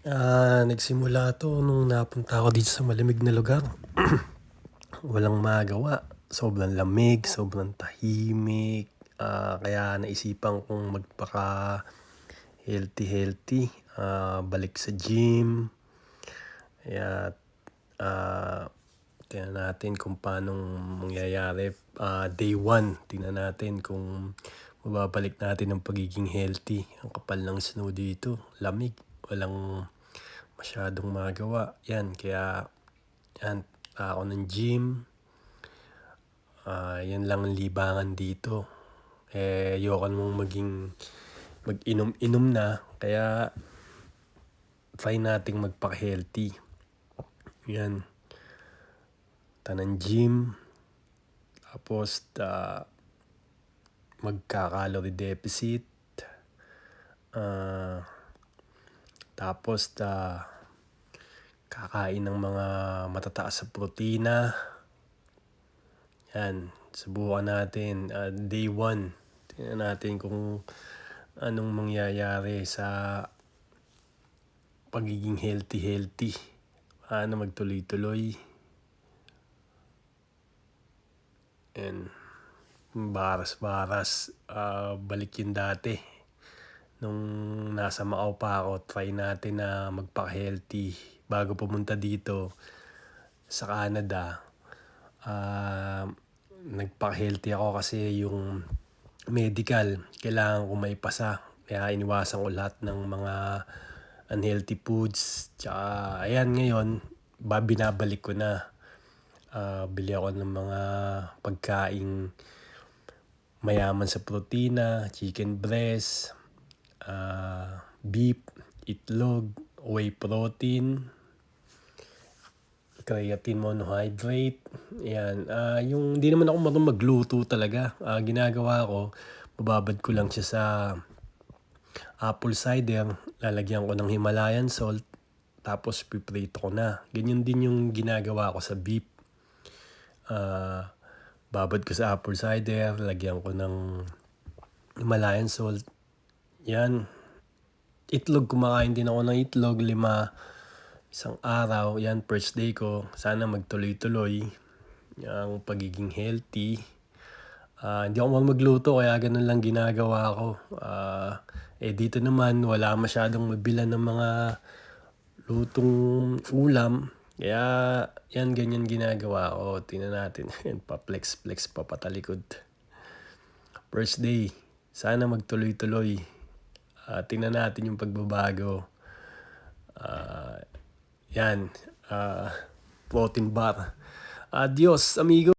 Nagsimula 'to nung napunta ako dito sa malamig na lugar. Walang magawa, sobrang lamig, sobrang tahimik, kaya naisipan kong magpaka-healthy-healthy, balik sa gym. Kaya, ah, tingnan natin kung paanong mangyayari. Day one, tingnan natin kung mababalik natin ang pagiging healthy. Ang kapal ng snow dito, lamig, walang masyadong magawa. Yan, kaya yan, ako ng gym. Yan lang ang libangan dito. Ayoko namang mag-inom-inom na. Kaya try nating magpaka-healthy. Yan, tanang gym. Tapos magka-calorie deficit. Tapos kakain ng mga matataas sa protina. Yan, subukan natin. Day 1, tingnan natin kung anong mangyayari sa pagiging healthy. Paano magtuloy-tuloy. And baras-baras, balik yung dati. Nung nasa Macau pa ako, try natin na magpaka-healthy. Bago pumunta dito sa Canada, nagpaka-healthy ako kasi yung medical, kailangan ko may pasa. Kaya iniwasan ko lahat ng mga unhealthy foods. Tsaka ayan ngayon, binabalik ko na. Bili ako ng mga pagkaing mayaman sa protina, chicken breast, beef, itlog, whey protein, creatine monohydrate. Yan. Yung hindi naman ako marunong magluto talaga. Ginagawa ko, bababad ko lang siya sa apple cider, lalagyan ko ng Himalayan salt, tapos piprito ko na. Ganyan din yung ginagawa ko sa beef. Babad ko sa apple cider, lagyan ko ng Himalayan salt. Yan. Itlog, kumakain din ako ng itlog, 5 isang araw. Yan, first day ko. Sana magtuloy-tuloy ang pagiging healthy. Hindi ako magluto, kaya ganun lang ginagawa ko. Dito naman, wala masyadong mabilan ng mga lutong ulam. Kaya yan, ganyan ginagawa ko. Tingnan natin. Pa-flex-flex, papatalikod. First day, sana magtuloy-tuloy. Tingnan natin yung pagbabago. Yan, protein bar. Adios, amigo.